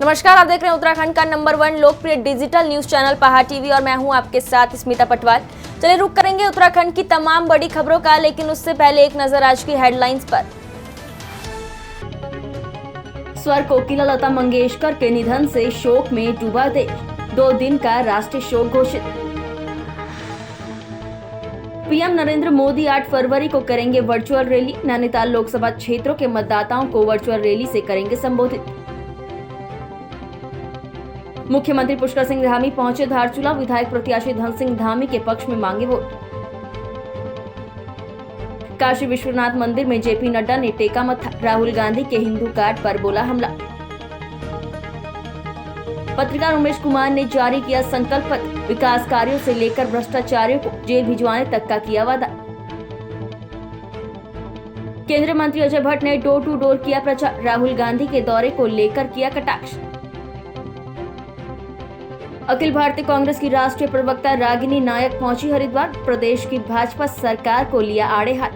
नमस्कार, आप देख रहे हैं उत्तराखंड का नंबर 1 लोकप्रिय डिजिटल न्यूज चैनल पहाड़ टीवी और मैं हूं आपके साथ स्मिता पटवाल। चलिए रुक करेंगे उत्तराखंड की तमाम बड़ी खबरों का, लेकिन उससे पहले एक नजर आज की हेडलाइंस पर। स्वर कोकिला लता मंगेशकर के निधन से शोक में डूबा देश, 2 दिन का राष्ट्रीय शोक घोषित। पीएम नरेंद्र मोदी 8 फरवरी को करेंगे वर्चुअल रैली, नैनीताल लोकसभा क्षेत्रों के मतदाताओं को वर्चुअल रैली से करेंगे संबोधित। मुख्यमंत्री पुष्कर सिंह धामी पहुंचे धारचूला, विधायक प्रत्याशी धन सिंह धामी के पक्ष में मांगे वोट। काशी विश्वनाथ मंदिर में जेपी नड्डा ने टेका मत्था, राहुल गांधी के हिंदू कार्ड पर बोला हमला। पत्रकार उमेश कुमार ने जारी किया संकल्प पत्र, विकास कार्यों से लेकर भ्रष्टाचारियों को जेल भिजवाने तक का किया वादा। केंद्रीय मंत्री अजय भट्ट ने डोर टू डोर किया प्रचार, राहुल गांधी के दौरे को लेकर किया कटाक्ष। अखिल भारतीय कांग्रेस की राष्ट्रीय प्रवक्ता रागिनी नायक पहुंची हरिद्वार, प्रदेश की भाजपा सरकार को लिया आड़े हाथ।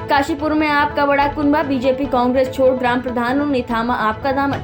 काशीपुर में आपका बड़ा कुनबा, बीजेपी कांग्रेस छोड़ ग्राम प्रधानों ने थामा आपका दामन।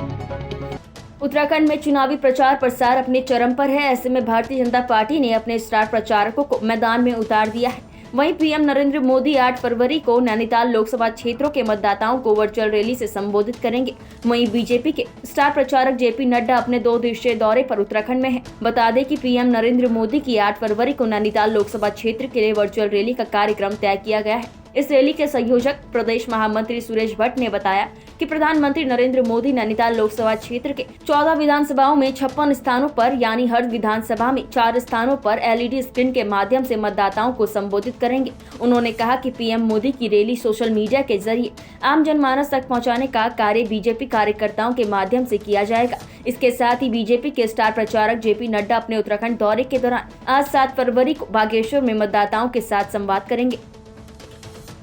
उत्तराखंड में चुनावी प्रचार प्रसार अपने चरम पर है, ऐसे में भारतीय जनता पार्टी ने अपने स्टार प्रचारकों को मैदान में उतार दिया है। वहीं पीएम नरेंद्र मोदी 8 फरवरी को नैनीताल लोकसभा क्षेत्रों के मतदाताओं को वर्चुअल रैली से संबोधित करेंगे। वहीं बीजेपी के स्टार प्रचारक जेपी नड्डा अपने 2 दिवसीय दौरे पर उत्तराखंड में हैं। बता दें कि पीएम नरेंद्र मोदी की 8 फरवरी को नैनीताल लोकसभा क्षेत्र के लिए वर्चुअल रैली का कार्यक्रम तय किया गया है। इस रैली के संयोजक प्रदेश महामंत्री सुरेश भट्ट ने बताया कि प्रधानमंत्री नरेंद्र मोदी नैनीताल लोकसभा क्षेत्र के 14 विधानसभाओं में 56 स्थानों पर यानी हर विधानसभा में 4 स्थानों पर एलईडी स्क्रीन के माध्यम से मतदाताओं को संबोधित करेंगे। उन्होंने कहा कि पीएम मोदी की रैली सोशल मीडिया के जरिए आम जनमानस तक पहुंचाने का कार्य बीजेपी कार्यकर्ताओं के माध्यम से किया जाएगा। इसके साथ ही बीजेपी के स्टार प्रचारक जेपी नड्डा अपने उत्तराखंड दौरे के दौरान आज 7 फरवरी को बागेश्वर में मतदाताओं के साथ संवाद करेंगे।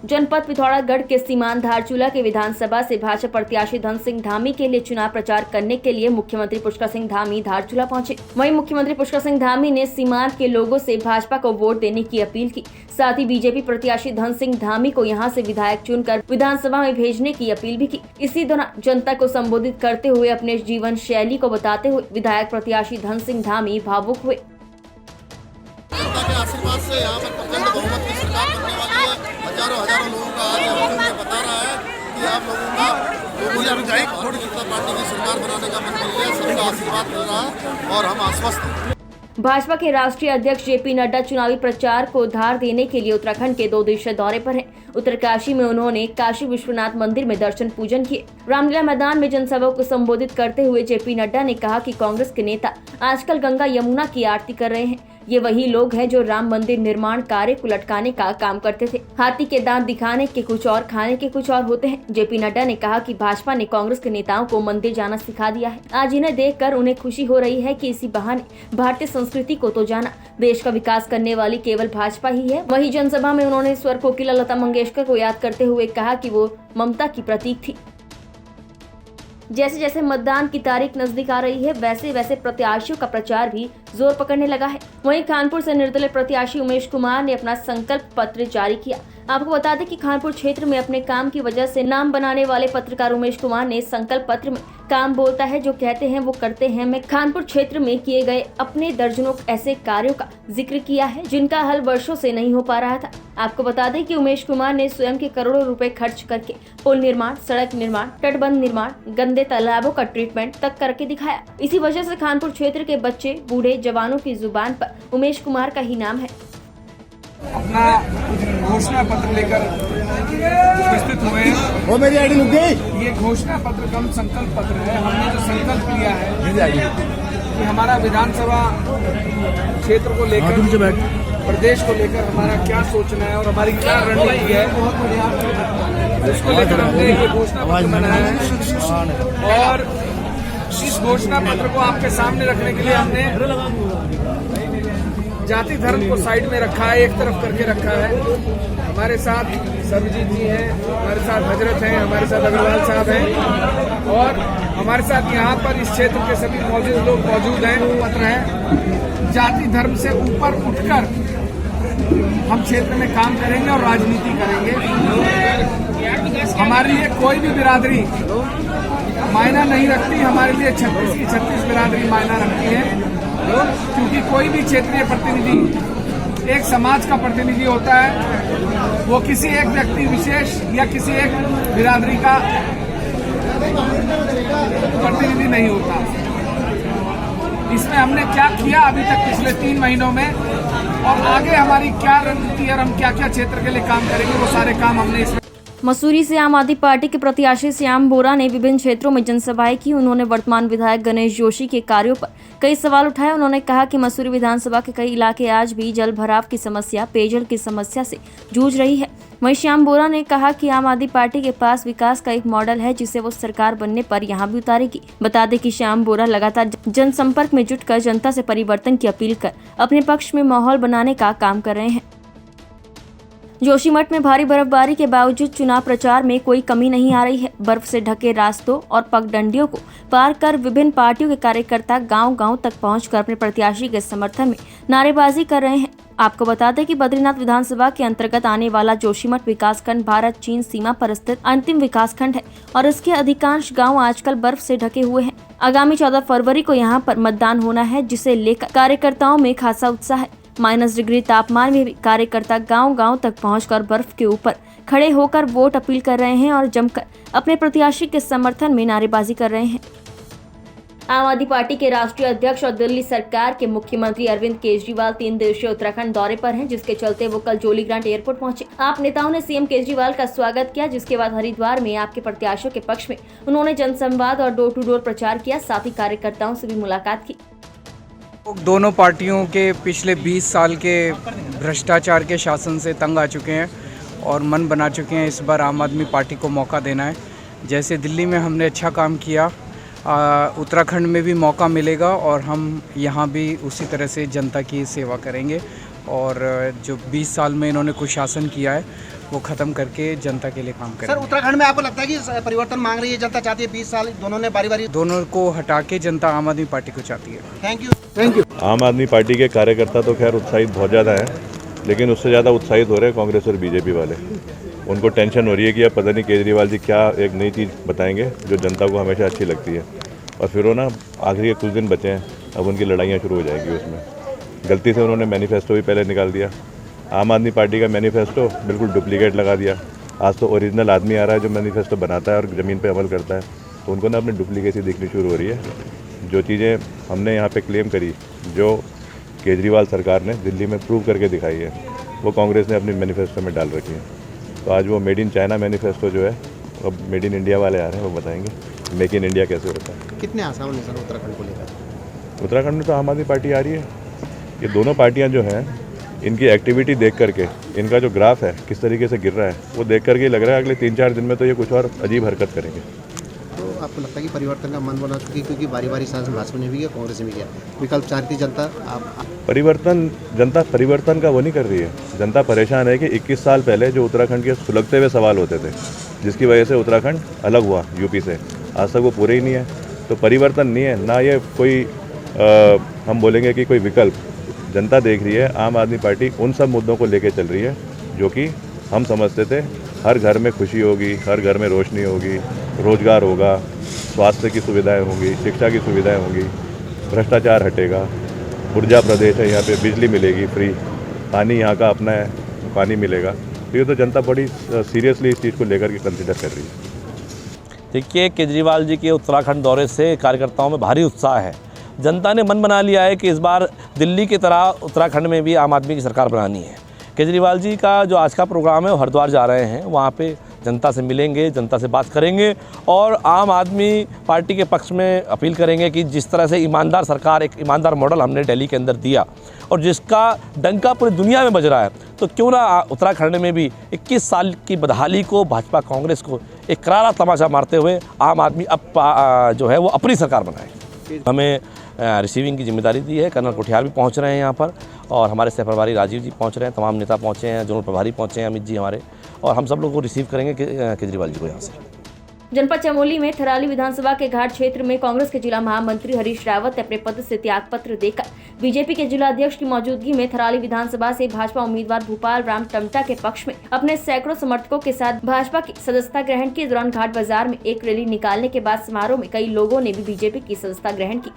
जनपद पिथौरागढ़ के सीमांत धारचूला के विधानसभा से भाजपा प्रत्याशी धन सिंह धामी के लिए चुनाव प्रचार करने के लिए मुख्यमंत्री पुष्कर सिंह धामी धारचूला पहुंचे। वहीं मुख्यमंत्री पुष्कर सिंह धामी ने सीमांत के लोगों से भाजपा को वोट देने की अपील की। साथ ही बीजेपी प्रत्याशी धन सिंह धामी को यहां से विधायक चुनकर विधानसभा में भेजने की अपील भी की। इसी दौरान जनता को संबोधित करते हुए अपने जीवन शैली को बताते हुए विधायक प्रत्याशी धन सिंह धामी भावुक हुए। आशीर्वाद से यहाँ पर प्रचंड बहुमत की सरकार बनने वाली है। हजारों लोगों का आज ये बता रहा है कि आप लोगों का भारतीय जनता पार्टी की सरकार बनाने का मन मिल है, सबका आशीर्वाद मिल रहा है और हम आश्वस्त हैं। भाजपा के राष्ट्रीय अध्यक्ष जेपी नड्डा चुनावी प्रचार को धार देने के लिए उत्तराखंड के 2 दिवसीय दौरे पर हैं। उत्तरकाशी में उन्होंने काशी विश्वनाथ मंदिर में दर्शन पूजन किए। रामलीला मैदान में जनसभा को संबोधित करते हुए जेपी नड्डा ने कहा कि कांग्रेस के नेता आजकल गंगा यमुना की आरती कर रहे हैं। ये वही लोग हैं जो राम मंदिर निर्माण कार्य को लटकाने का काम करते थे। हाथी के दांत दिखाने के कुछ और, खाने के कुछ और होते हैं। जेपी नड्डा ने कहा कि भाजपा ने कांग्रेस के नेताओं को मंदिर जाना सिखा दिया है। आज इन्हें देखकर उन्हें खुशी हो रही है कि इसी बहाने भारतीय संस्कृति को तो जाना। देश का विकास करने वाली केवल भाजपा ही है। वहीं जनसभा में उन्होंने स्वर कोकिला लता मंगेशकर को याद करते हुए कहा कि वो ममता की प्रतीक थी। जैसे जैसे मतदान की तारीख नजदीक आ रही है, वैसे वैसे प्रत्याशियों का प्रचार भी जोर पकड़ने लगा है। वहीं कानपुर से निर्दलीय प्रत्याशी उमेश कुमार ने अपना संकल्प पत्र जारी किया। आपको बता दें कि कानपुर क्षेत्र में अपने काम की वजह से नाम बनाने वाले पत्रकार उमेश कुमार ने संकल्प पत्र में काम बोलता है, जो कहते हैं वो करते हैं में कानपुर क्षेत्र में किए गए अपने दर्जनों ऐसे कार्यों का जिक्र किया है जिनका हल वर्षों से नहीं हो पा रहा था। आपको बता दें कि उमेश कुमार ने स्वयं के करोड़ों रुपए खर्च करके पुल निर्माण, सड़क निर्माण, तटबंध निर्माण, गंदे तालाबों का ट्रीटमेंट तक करके दिखाया। इसी वजह से कानपुर क्षेत्र के बच्चे, बूढ़े, जवानों की जुबान पर उमेश कुमार का ही नाम है। अपना घोषणा पत्र लेकर उपस्थित हुए हैं। वो मेरी आईडी लुक गई। ये घोषणा पत्र कम संकल्प पत्र है। हमने जो संकल्प लिया है कि हमारा विधानसभा क्षेत्र को लेकर, प्रदेश को लेकर हमारा क्या सोचना है और हमारी क्या रणनीति है, उसको लेकर हमने ये घोषणा पत्र बनाया है। और इस घोषणा पत्र को आपके सामने रखने के लिए हमने जाति धर्म को साइड में रखा है, एक तरफ करके रखा है। हमारे साथ सर्वजीत जी हैं, हमारे साथ हजरत हैं, हमारे साथ अग्रवाल साहब हैं और हमारे साथ यहाँ पर इस क्षेत्र के सभी लोग मौजूद हैं। पत्र है जाति धर्म से ऊपर उठकर हम क्षेत्र में काम करेंगे और राजनीति करेंगे। हमारे लिए कोई भी बिरादरी मायना नहीं रखती, हमारे लिए 36 की 36 बिरादरी मायना रखती है, क्योंकि कोई भी क्षेत्रीय प्रतिनिधि एक समाज का प्रतिनिधि होता है, वो किसी एक व्यक्ति विशेष या किसी एक बिरादरी का प्रतिनिधि नहीं होता। इसमें हमने क्या किया अभी तक पिछले 3 महीनों में और आगे हमारी क्या रणनीति और हम क्या क्या क्षेत्र के लिए काम करेंगे, वो सारे काम हमने इसमें। मसूरी से आम आदमी पार्टी के प्रत्याशी श्याम बोरा ने विभिन्न क्षेत्रों में जनसभाएं की। उन्होंने वर्तमान विधायक गणेश जोशी के कार्यों पर कई सवाल उठाए। उन्होंने कहा कि मसूरी विधानसभा के कई इलाके आज भी जल भराव की समस्या, पेयजल की समस्या से जूझ रही है। वहीं श्याम बोरा ने कहा कि आम आदमी पार्टी के पास विकास का एक मॉडल है जिसे वो सरकार बनने पर यहां भी उतारेगी। बता दें कि श्याम बोरा लगातार जनसंपर्क में जुटकर जनता से परिवर्तन की अपील कर अपने पक्ष में माहौल बनाने का काम कर रहे हैं। जोशीमठ में भारी बर्फबारी के बावजूद चुनाव प्रचार में कोई कमी नहीं आ रही है। बर्फ से ढके रास्तों और पगडंडियों को पार कर विभिन्न पार्टियों के कार्यकर्ता गांव-गांव तक पहुंचकर अपने प्रत्याशी के समर्थन में नारेबाजी कर रहे हैं। आपको बता दें कि बद्रीनाथ विधानसभा के अंतर्गत आने वाला जोशीमठ विकासखंड भारत चीन सीमा पर स्थित अंतिम विकासखंड है और इसके अधिकांश गाँव आजकल बर्फ से ढके हुए हैं। आगामी 14 फरवरी को यहाँ पर मतदान होना है, जिसे लेकर कार्यकर्ताओं में खासा उत्साह है। -डिग्री तापमान में भी कार्यकर्ता गांव-गांव तक पहुंचकर बर्फ के ऊपर खड़े होकर वोट अपील कर रहे हैं और जमकर अपने प्रत्याशी के समर्थन में नारेबाजी कर रहे हैं। आम आदमी पार्टी के राष्ट्रीय अध्यक्ष और दिल्ली सरकार के मुख्यमंत्री अरविंद केजरीवाल 3 दिवसीय उत्तराखंड दौरे पर हैं, जिसके चलते वो कल जोलीग्रांट एयरपोर्ट पहुंचे। आप नेताओं ने सीएम केजरीवाल का स्वागत किया, जिसके बाद हरिद्वार में आपके प्रत्याशियों के पक्ष में उन्होंने जनसंवाद और डोर टू डोर प्रचार किया। साथ ही कार्यकर्ताओं से भी मुलाकात की। दोनों पार्टियों के पिछले 20 साल के भ्रष्टाचार के शासन से तंग आ चुके हैं और मन बना चुके हैं इस बार आम आदमी पार्टी को मौका देना है। जैसे दिल्ली में हमने अच्छा काम किया, उत्तराखंड में भी मौका मिलेगा और हम यहाँ भी उसी तरह से जनता की सेवा करेंगे और जो 20 साल में इन्होंने कुशासन किया है वो ख़त्म करके जनता के लिए काम करेंगे। सर, उत्तराखंड में आपको लगता है कि परिवर्तन मांग रही है जनता, चाहती है? 20 साल दोनों ने बारी-बारी, दोनों को हटा के जनता आम आदमी पार्टी को चाहती है। Thank you. आम आदमी पार्टी के कार्यकर्ता तो खैर उत्साहित बहुत ज़्यादा हैं, लेकिन उससे ज़्यादा उत्साहित हो रहे हैं कांग्रेस और बीजेपी वाले। उनको टेंशन हो रही है कि अब पता नहीं केजरीवाल जी क्या एक नई चीज़ बताएंगे जो जनता को हमेशा अच्छी लगती है, और फिर वो ना आखिरी कुछ दिन बचे हैं, अब उनकी लड़ाइयाँ शुरू हो जाएंगी। उसमें गलती से उन्होंने मैनिफेस्टो भी पहले निकाल दिया। आम आदमी पार्टी का मैनिफेस्टो बिल्कुल डुप्लीकेट लगा दिया। आज तो ओरिजिनल आदमी आ रहा है जो मैनिफेस्टो बनाता है और ज़मीन पे अमल करता है, तो उनको ना अपनी डुप्लीकेसी दिखनी शुरू हो रही है। जो चीज़ें हमने यहाँ पे क्लेम करी, जो केजरीवाल सरकार ने दिल्ली में प्रूव करके दिखाई है, वो कांग्रेस ने अपनी मैनिफेस्टो में डाल रखी है। तो आज वो मेड इन चाइना मैनिफेस्टो जो है, अब मेड इन इंडिया वाले आ रहे हैं, वो बताएंगे मेक इन इंडिया कैसे होता है। कितने आसान है सर उत्तराखंड को लेकर? उत्तराखंड में तो आम आदमी पार्टी आ रही है। ये दोनों पार्टियाँ जो हैं, इनकी एक्टिविटी देख करके, इनका जो ग्राफ है किस तरीके से गिर रहा है, वो देख करके लग रहा है अगले 3-4 दिन में तो ये कुछ और अजीब हरकत करेंगे। तो आपको लगता है कि परिवर्तन का मन बना चुकी, क्योंकि बारी-बारी शासन भाजपा ने भी किया, कांग्रेस ने भी किया, विकल्प चाहती जनता? परिवर्तन, जनता परिवर्तन का वो नहीं कर रही है। जनता परेशान है कि 21 साल पहले जो उत्तराखंड के सुलगते हुए सवाल होते थे, जिसकी वजह से उत्तराखंड अलग हुआ यूपी से, आज तक वो पूरे ही नहीं है। तो परिवर्तन नहीं है ना, ये कोई हम बोलेंगे कि कोई विकल्प। जनता देख रही है आम आदमी पार्टी उन सब मुद्दों को लेके चल रही है जो कि हम समझते थे हर घर में खुशी होगी, हर घर में रोशनी होगी, रोजगार होगा, स्वास्थ्य की सुविधाएं होंगी, शिक्षा की सुविधाएं होंगी, भ्रष्टाचार हटेगा, ऊर्जा प्रदेश है, यहाँ पे बिजली मिलेगी फ्री, पानी यहाँ का अपना है, पानी मिलेगा। तो ये तो जनता बड़ी सीरियसली इस चीज़ को लेकर के कंसिडर कर रही है। देखिए, केजरीवाल जी के उत्तराखंड दौरे से कार्यकर्ताओं में भारी उत्साह है। जनता ने मन बना लिया है कि इस बार दिल्ली की तरह उत्तराखंड में भी आम आदमी की सरकार बनानी है। केजरीवाल जी का जो आज का प्रोग्राम है वो हरिद्वार जा रहे हैं, वहाँ पे जनता से मिलेंगे, जनता से बात करेंगे और आम आदमी पार्टी के पक्ष में अपील करेंगे कि जिस तरह से ईमानदार सरकार, एक ईमानदार मॉडल हमने दिल्ली के अंदर दिया और जिसका डंका पूरी दुनिया में बज रहा है, तो क्यों ना उत्तराखंड में भी 21 साल की बदहाली को, भाजपा कांग्रेस को एक करारा तमाचा मारते हुए आम आदमी अब जो है वो अपनी सरकार बनाए। हमें रिसीविंग की जिम्मेदारी दी है। कर्नल कोठियार भी पहुंच रहे हैं यहाँ पर और हमारे सह प्रभारी राजीव जी पहुंच रहे हैं, तमाम नेता पहुंचे हैं, जोनल प्रभारी पहुंचे हैं, अमित जी हमारे, और हम सब लोग को रिसीव करेंगे केजरीवाल जी को यहाँ से। जनपद चमोली में थराली विधानसभा के घाट क्षेत्र में कांग्रेस के जिला महामंत्री हरीश रावत ने अपने पद से त्याग पत्र देकर बीजेपी के जिला अध्यक्ष की मौजूदगी में थराली विधानसभा से भाजपा उम्मीदवार भूपाल राम टमटा के पक्ष में अपने सैकड़ों समर्थकों के साथ भाजपा की सदस्यता ग्रहण के दौरान घाट बाजार में एक रैली निकालने के बाद समारोह में कई लोगों ने भी बीजेपी की सदस्यता ग्रहण की।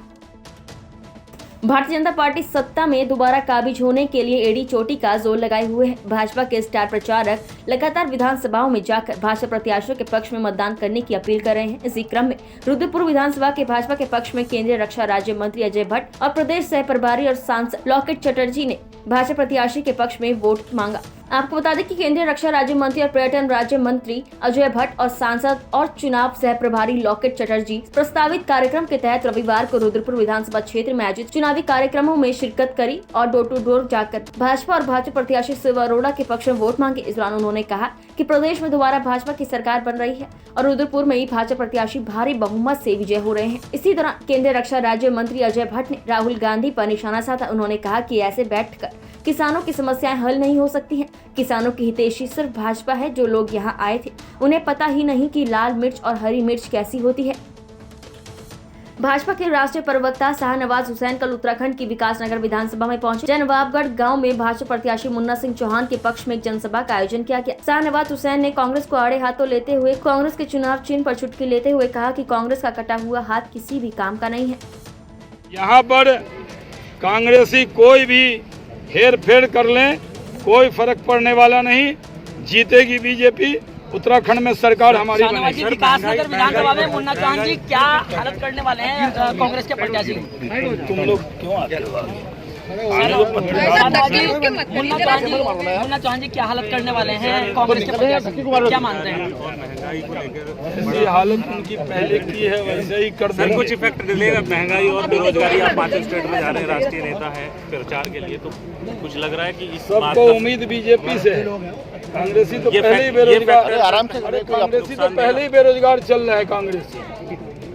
भारतीय जनता पार्टी सत्ता में दोबारा काबिज होने के लिए एड़ी चोटी का जोर लगाए हुए है। भाजपा के स्टार प्रचारक लगातार विधानसभाओं में जाकर भाजपा प्रत्याशियों के पक्ष में मतदान करने की अपील कर रहे हैं। इसी क्रम में रुद्रपुर विधानसभा के भाजपा के पक्ष में केंद्रीय रक्षा राज्य मंत्री अजय भट्ट और प्रदेश सह प्रभारी और सांसद लॉकेट चटर्जी ने भाजपा प्रत्याशी के पक्ष में वोट मांगा। आपको बता दें कि केंद्रीय रक्षा राज्य मंत्री और पर्यटन राज्य मंत्री अजय भट्ट और सांसद और चुनाव सह प्रभारी लॉकेट चटर्जी प्रस्तावित कार्यक्रम के तहत रविवार को रुद्रपुर विधानसभा क्षेत्र में आयोजित चुनावी कार्यक्रमों में शिरकत करी और डोर टू डोर जाकर भाजपा और भाजपा प्रत्याशी शिव अरोड़ा के पक्ष में वोट मांगे। इस दौरान उन्होंने कहा कि प्रदेश में दोबारा भाजपा की सरकार बन रही है और रुद्रपुर में ही भाजपा प्रत्याशी भारी बहुमत से विजय हो रहे हैं। इसी दौरान केंद्रीय रक्षा राज्य मंत्री अजय भट्ट ने राहुल गांधी पर निशाना साधा। उन्होंने कहा कि ऐसे बैठकर किसानों की समस्याएं हल नहीं हो सकती हैं। किसानों की हितैषी सिर्फ भाजपा है। जो लोग यहाँ आए थे उन्हें पता ही नहीं कि लाल मिर्च और हरी मिर्च कैसी होती है। भाजपा के राष्ट्रीय प्रवक्ता शाहनवाज हुसैन कल उत्तराखंड की विकासनगर विधानसभा में पहुंचे। जनवाबगढ़ गांव में भाजपा प्रत्याशी मुन्ना सिंह चौहान के पक्ष में एक जनसभा का आयोजन किया गया। शाहनवाज हुसैन ने कांग्रेस को आड़े हाथों लेते हुए कांग्रेस के चुनाव चिन्ह पर चुटकी लेते हुए कहा कि कांग्रेस का कटा हुआ हाथ किसी भी काम का नहीं है। यहाँ पर कांग्रेसी कोई भी हेर फेर कर लें, कोई फर्क पड़ने वाला नहीं। जीतेगी बीजेपी। उत्तराखंड में सरकार हमारी बनेगी। विकासनगर विधानसभा में मुन्ना चौहान जी क्या हालत करने वाले हैं कांग्रेस के प्रत्याशी? तुम लोग क्यों आते हो? मुन्ना चौहान जी क्या हालत करने वाले हैं कांग्रेस के प्रत्याशी, क्या मानते हैं? जैसी हालत उनकी पहले की है वैसे ही कर देंगे। कुछ इफेक्ट मिलेगा? महंगाई और बेरोजगारी, आप 5 स्टेट में जा रहे हैं, राष्ट्रीय नेता है प्रचार के लिए, तो कुछ लग रहा है कि इस सबको उम्मीद बीजेपी से है। कांग्रेसी तो पहले ही बेरोजगार, कांग्रेसी तो पहले ही बेरोजगार चल रहा है कांग्रेसी,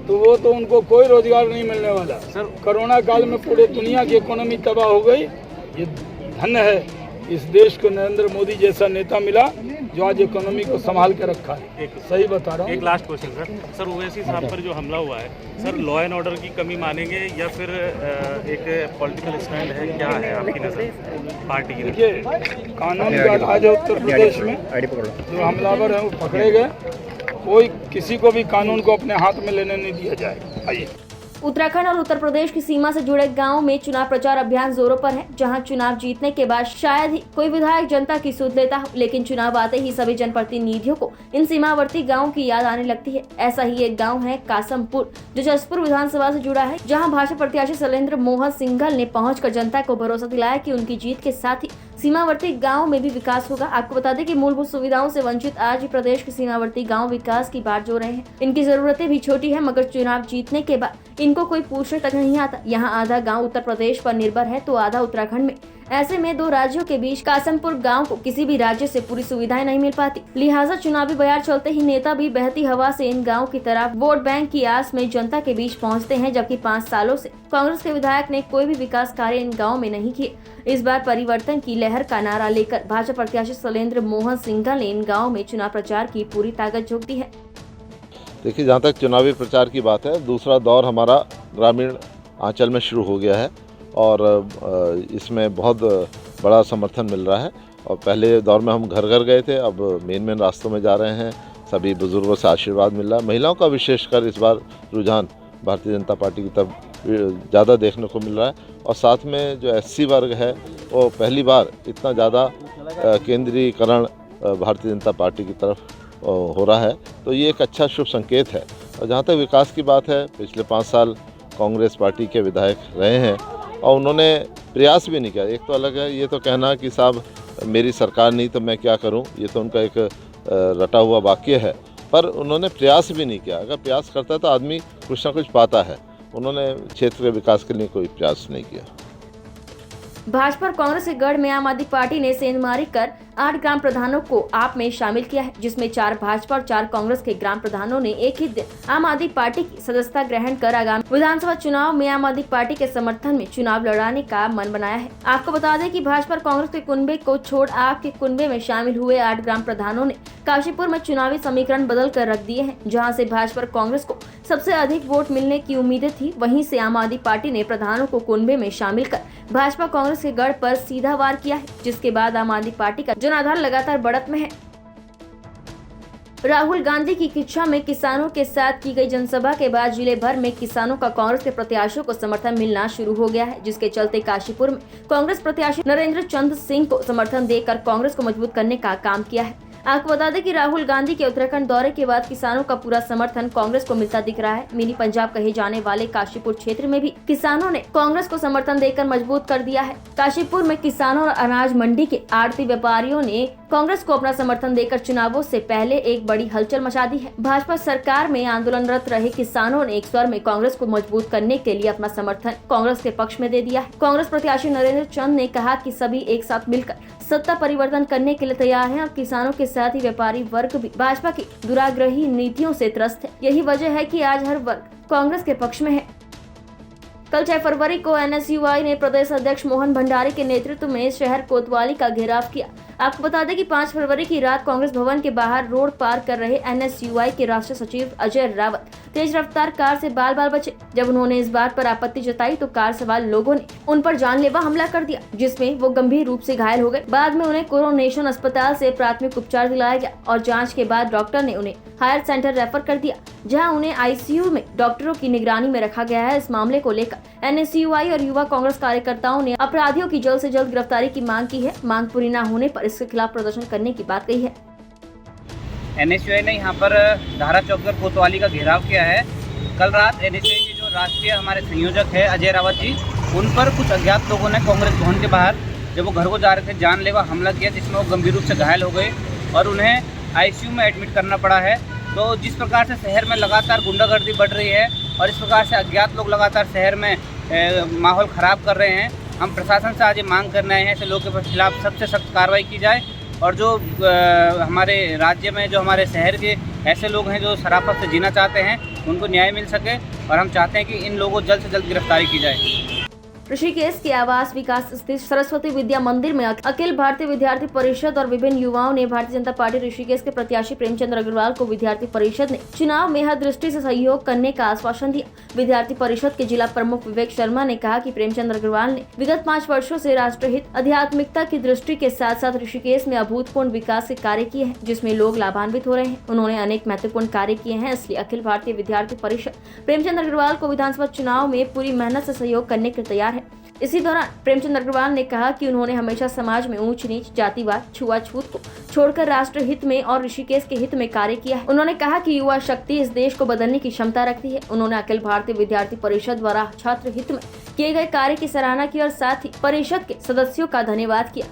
तो वो तो उनको कोई रोजगार नहीं मिलने वाला। कोरोना काल में पूरे दुनिया की इकोनॉमी तबाह हो गई। ये धन्य है इस देश को नरेंद्र मोदी जैसा नेता मिला जो आज इकोनॉमी को संभाल के रखा है। सही बता रहा हूँ। एक लास्ट क्वेश्चन सर, ओवैसी साहब पर जो हमला हुआ है सर, लॉ एंड ऑर्डर की कमी मानेंगे या फिर एक पॉलिटिकल स्टैंड है, क्या है आपकी नजर पार्टी की? देखिए, कानून का राज है उत्तर प्रदेश में। जो हमलावर हैं वो पकड़े गए। कोई किसी को भी कानून को अपने हाथ में लेने नहीं दिया जाए। आइए। उत्तराखंड और उत्तर प्रदेश की सीमा से जुड़े गांव में चुनाव प्रचार अभियान जोरों पर है, जहां चुनाव जीतने के बाद शायद ही कोई विधायक जनता की सुध लेता हो, लेकिन चुनाव आते ही सभी जनप्रतिनिधियों को इन सीमावर्ती गांवों की याद आने लगती है। ऐसा ही एक गांव है कासमपुर, जो जसपुर विधानसभा से जुड़ा है, जहां भाजपा प्रत्याशी शैलेंद्र मोहन सिंघल ने पहुंचकर जनता को भरोसा दिलाया कि उनकी जीत के साथ ही सीमावर्ती गाँव में भी विकास होगा। आपको बता दें कि मूलभूत सुविधाओं से वंचित आज भी प्रदेश के सीमावर्ती गाँव विकास की बाट जो रहे हैं। इनकी जरूरतें भी छोटी है, मगर चुनाव जीतने के बाद इनको कोई पूछने तक नहीं आता। यहाँ आधा गांव उत्तर प्रदेश पर निर्भर है तो आधा उत्तराखंड में। ऐसे में दो राज्यों के बीच कासमपुर गांव को किसी भी राज्य से पूरी सुविधाएं नहीं मिल पाती। लिहाजा चुनावी बयार चलते ही नेता भी बहती हवा से इन गांव की तरफ वोट बैंक की आस में जनता के बीच पहुंचते हैं, जबकि 5 सालों से कांग्रेस के विधायक ने कोई भी विकास कार्य इन गाँव में नहीं किए। इस बार परिवर्तन की लहर का नारा लेकर भाजपा प्रत्याशी शैलेंद्र मोहन सिंघल ने इन गाँव में चुनाव प्रचार की पूरी ताकत झोंक दी है। देखिए, जहाँ तक चुनावी प्रचार की बात है, दूसरा दौर हमारा ग्रामीण आंचल में शुरू हो गया है और इसमें बहुत बड़ा समर्थन मिल रहा है। और पहले दौर में हम घर घर गए थे, अब मेन रास्तों में जा रहे हैं। सभी बुजुर्गों से आशीर्वाद मिल रहा है। महिलाओं का विशेषकर इस बार रुझान भारतीय जनता पार्टी की तरफ ज़्यादा देखने को मिल रहा है। और साथ में जो SC वर्ग है वो पहली बार इतना ज़्यादा केंद्रीकरण भारतीय जनता पार्टी की तरफ हो रहा है, तो ये एक अच्छा शुभ संकेत है। और जहाँ तक विकास की बात है, पिछले 5 साल कांग्रेस पार्टी के विधायक रहे हैं और उन्होंने प्रयास भी नहीं किया। एक तो अलग है ये तो कहना कि साहब मेरी सरकार नहीं तो मैं क्या करूं, ये तो उनका एक रटा हुआ वाक्य है, पर उन्होंने प्रयास भी नहीं किया। अगर प्रयास करता तो आदमी कुछ ना कुछ पाता है। उन्होंने क्षेत्र के विकास के लिए कोई प्रयास नहीं किया। भाजपा और कांग्रेस के गढ़ में आम आदमी पार्टी ने सेंधमारी कर 8 ग्राम प्रधानों को आप में शामिल किया है, जिसमें 4 भाजपा और 4 कांग्रेस के ग्राम प्रधानों ने एक ही दिन आम आदमी पार्टी की सदस्यता ग्रहण कर आगामी विधानसभा चुनाव में आम आदमी पार्टी के समर्थन में चुनाव लड़ाने का मन बनाया है। आपको बता दें कि भाजपा और कांग्रेस के कुनबे को छोड़ आपके कुनबे में शामिल हुए 8 ग्राम प्रधानों ने काशीपुर में चुनावी समीकरण बदल कर रख दिए हैं। जहां से भाजपा और कांग्रेस को सबसे अधिक वोट मिलने की उम्मीदें थी, वहीं से आम आदमी पार्टी ने प्रधानों को कुनबे में शामिल कर भाजपा कांग्रेस के गढ़ पर सीधा वार किया है, जिसके बाद आम आदमी पार्टी का जनाधार लगातार बढ़त में है। राहुल गांधी की किच्छा में किसानों के साथ की गई जनसभा के बाद जिले भर में किसानों का कांग्रेस के प्रत्याशियों को समर्थन मिलना शुरू हो गया है, जिसके चलते काशीपुर में कांग्रेस प्रत्याशी नरेंद्र चंद सिंह को समर्थन देकर कांग्रेस को मजबूत करने का काम किया है। आपको बता दें कि राहुल गांधी के उत्तराखंड दौरे के बाद किसानों का पूरा समर्थन कांग्रेस को मिलता दिख रहा है। मिनी पंजाब कहे जाने वाले काशीपुर क्षेत्र में भी किसानों ने कांग्रेस को समर्थन देकर मजबूत कर दिया है। काशीपुर में किसानों और अनाज मंडी के आड़ती व्यापारियों ने कांग्रेस को अपना समर्थन देकर चुनावों से पहले एक बड़ी हलचल मचा दी है। भाजपा सरकार में आंदोलनरत रहे किसानों ने एक स्वर में कांग्रेस को मजबूत करने के लिए अपना समर्थन कांग्रेस के पक्ष में दे दिया है। कांग्रेस प्रत्याशी नरेंद्र चंद ने कहा कि सभी एक साथ मिलकर सत्ता परिवर्तन करने के लिए तैयार हैं और किसानों के साथ ही व्यापारी वर्ग भी भाजपा की दुराग्रही नीतियों से त्रस्त है। यही वजह है कि आज हर वर्ग कांग्रेस के पक्ष में है। कल 6 फरवरी को NSUI ने प्रदेश अध्यक्ष मोहन भंडारी के नेतृत्व में शहर कोतवाली का घेराव किया। आपको बता दें कि 5 फरवरी की रात कांग्रेस भवन के बाहर रोड पार कर रहे NSUI के राष्ट्रीय सचिव अजय रावत तेज रफ्तार कार से बाल बाल बचे। जब उन्होंने इस बात पर आपत्ति जताई तो कार सवार लोगों ने उन पर जानलेवा हमला कर दिया, जिसमें वो गंभीर रूप से घायल हो गए। बाद में उन्हें कोरोनेशन अस्पताल से प्राथमिक उपचार दिलाया गया और जांच के बाद डॉक्टर ने उन्हें हायर सेंटर रेफर कर दिया, जहां उन्हें ICU में डॉक्टरों की निगरानी में रखा गया है। इस मामले को लेकर NSUI और युवा कांग्रेस कार्यकर्ताओं ने अपराधियों की जल्द से जल्द गिरफ्तारी की मांग की है। मांग पूरी न होने पर इसके खिलाफ प्रदर्शन करने की बात कही है। NSUI ने यहाँ पर धारा चौक कोतवाली का घेराव किया है। कल रात NSUI के जो राष्ट्रीय हमारे संयोजक है अजय रावत जी, उन पर कुछ अज्ञात लोगों ने कांग्रेस भवन के बाहर जब वो घर को जा रहे थे जानलेवा हमला किया, जिसमें वो गंभीर रूप से घायल हो गए और उन्हें ICU में एडमिट करना पड़ा है। तो जिस प्रकार से शहर में लगातार गुंडागर्दी बढ़ रही है और इस प्रकार से अज्ञात लोग लगातार शहर में माहौल ख़राब कर रहे हैं, हम प्रशासन से आज ये मांग करने आए हैं ऐसे लोगों के खिलाफ सबसे सख्त कार्रवाई की जाए और जो हमारे राज्य में जो हमारे शहर के ऐसे लोग हैं जो शराफत से जीना चाहते हैं उनको न्याय मिल सके और हम चाहते हैं कि इन लोगों को जल्द से जल्द गिरफ्तारी की जाए। ऋषिकेश के आवास विकास स्थित सरस्वती विद्या मंदिर में अखिल भारतीय विद्यार्थी परिषद और विभिन्न युवाओं ने भारतीय जनता पार्टी ऋषिकेश के प्रत्याशी प्रेमचंद अग्रवाल को विद्यार्थी परिषद ने चुनाव में हर दृष्टि से सहयोग करने का आश्वासन दिया। विद्यार्थी परिषद के जिला प्रमुख विवेक शर्मा ने कहा कि प्रेमचंद अग्रवाल ने विगत 5 वर्षों से राष्ट्रहित आध्यात्मिकता की दृष्टि के साथ साथ ऋषिकेश में अभूतपूर्व विकास के कार्य किए हैं, जिसमें लोग लाभान्वित हो रहे हैं। उन्होंने अनेक महत्वपूर्ण कार्य किए हैं, इसलिए अखिल भारतीय विद्यार्थी परिषद प्रेमचंद अग्रवाल को विधानसभा चुनाव में पूरी मेहनत से सहयोग करने के लिए तैयार है। इसी दौरान प्रेमचंद अग्रवाल ने कहा कि उन्होंने हमेशा समाज में ऊंच नीच, जातिवाद, छुआछूत को छोड़कर राष्ट्र हित में और ऋषिकेश के हित में कार्य किया है। उन्होंने कहा कि युवा शक्ति इस देश को बदलने की क्षमता रखती है। उन्होंने अखिल भारतीय विद्यार्थी परिषद द्वारा छात्र हित में किए गए कार्य की सराहना की और साथ ही परिषद के सदस्यों का धन्यवाद किया।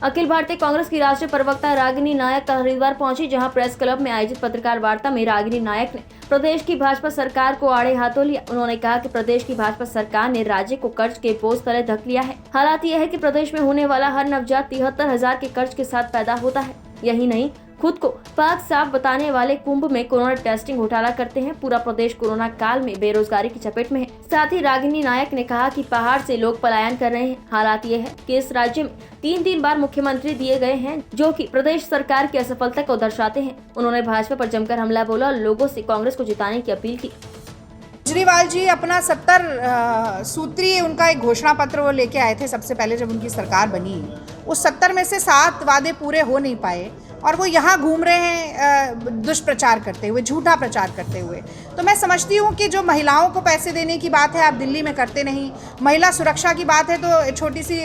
अखिल भारतीय कांग्रेस की राष्ट्रीय प्रवक्ता रागिनी नायक कल हरिद्वार पहुंची, जहां प्रेस क्लब में आयोजित पत्रकार वार्ता में रागिनी नायक ने प्रदेश की भाजपा सरकार को आड़े हाथों लिया। उन्होंने कहा कि प्रदेश की भाजपा सरकार ने राज्य को कर्ज के बोझ तले धक लिया है। हालात यह है कि प्रदेश में होने वाला हर नवजात 73,000 के कर्ज के साथ पैदा होता है। यही नहीं, खुद को पाक साफ बताने वाले कुंभ में कोरोना टेस्टिंग घोटाला करते हैं। पूरा प्रदेश कोरोना काल में बेरोजगारी की चपेट में है। साथ ही रागिनी नायक ने कहा कि पहाड़ से लोग पलायन कर रहे हैं। हालात ये है कि इस राज्य में 3 बार मुख्यमंत्री दिए गए हैं, जो कि प्रदेश सरकार की असफलता को दर्शाते हैं। उन्होंने भाजपा पर जमकर हमला बोला और लोगों से कांग्रेस को जिताने की अपील की। केजरीवाल जी अपना 70 सूत्रीय उनका एक घोषणा पत्र वो लेके आए थे सबसे पहले जब उनकी सरकार बनी। उस 70 में से 7 वादे पूरे हो नहीं पाए और वो यहाँ घूम रहे हैं दुष्प्रचार करते हुए, झूठा प्रचार करते हुए। तो मैं समझती हूँ कि जो महिलाओं को पैसे देने की बात है आप दिल्ली में करते नहीं, महिला सुरक्षा की बात है तो छोटी सी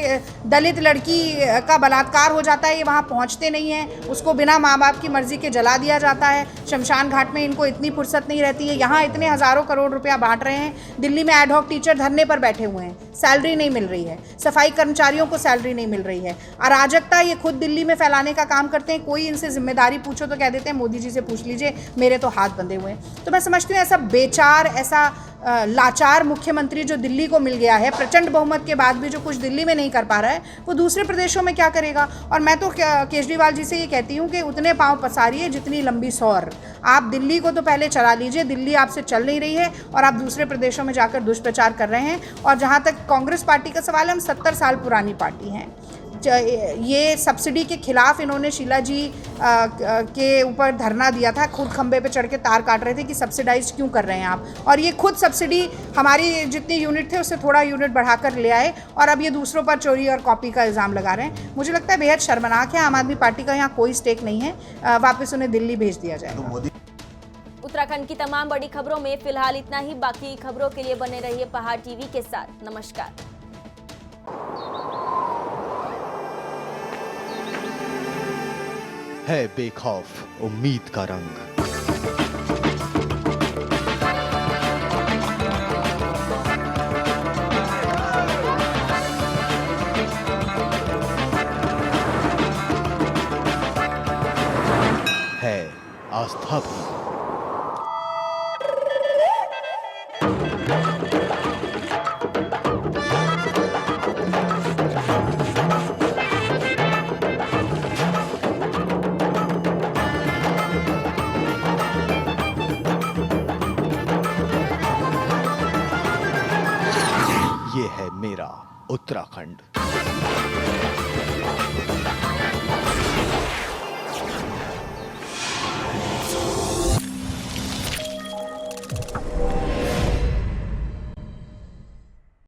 दलित लड़की का बलात्कार हो जाता है, ये वहाँ पहुँचते नहीं हैं, उसको बिना माँ बाप की मर्जी के जला दिया जाता है। शमशान घाट में इनको इतनी फुर्सत नहीं रहती है। यहाँ इतने हज़ारों करोड़ रुपया बांट रहे हैं, दिल्ली में एडहॉक टीचर धरने पर बैठे हुए हैं, सैलरी नहीं मिल रही है, सफाई कर्मचारियों को सैलरी नहीं मिल रही है। अराजकता ये खुद दिल्ली में फैलाने का काम करते हैं। कोई कोई इनसे जिम्मेदारी पूछो तो कह देते हैं मोदी जी से पूछ लीजिए, मेरे तो हाथ बंधे हुए हैं। तो मैं समझती हूँ ऐसा बेचार, ऐसा लाचार मुख्यमंत्री जो दिल्ली को मिल गया है, प्रचंड बहुमत के बाद भी जो कुछ दिल्ली में नहीं कर पा रहा है, वो दूसरे प्रदेशों में क्या करेगा। और मैं तो केजरीवाल जी से ये कहती हूँ कि उतने पाँव पसारिए जितनी लंबी सौर। आप दिल्ली को तो पहले चला लीजिए, दिल्ली आपसे चल नहीं रही है और आप दूसरे प्रदेशों में जाकर दुष्प्रचार कर रहे हैं। और जहाँ तक कांग्रेस पार्टी का सवाल है, हम 70 साल पुरानी पार्टी हैं। ये सब्सिडी के खिलाफ इन्होंने शीला जी के ऊपर धरना दिया था, खुद खंबे पे चढ़ के तार काट रहे थे कि सब्सिडाइज क्यों कर रहे हैं आप। और ये खुद सब्सिडी हमारी जितनी यूनिट थे उससे थोड़ा यूनिट बढ़ाकर ले आए और अब ये दूसरों पर चोरी और कॉपी का इल्ज़ाम लगा रहे हैं। मुझे लगता है बेहद शर्मनाक है। आम आदमी पार्टी का यहाँ कोई स्टेक नहीं है, वापस उन्हें दिल्ली भेज दिया जाएगा। उत्तराखंड की तमाम बड़ी खबरों में फिलहाल इतना ही। बाकी खबरों के लिए बने रहिए पहाड़ टीवी के साथ। नमस्कार। है बेखौफ उम्मीद का रंग। है आस्था भी। ये है मेरा उत्तराखंड।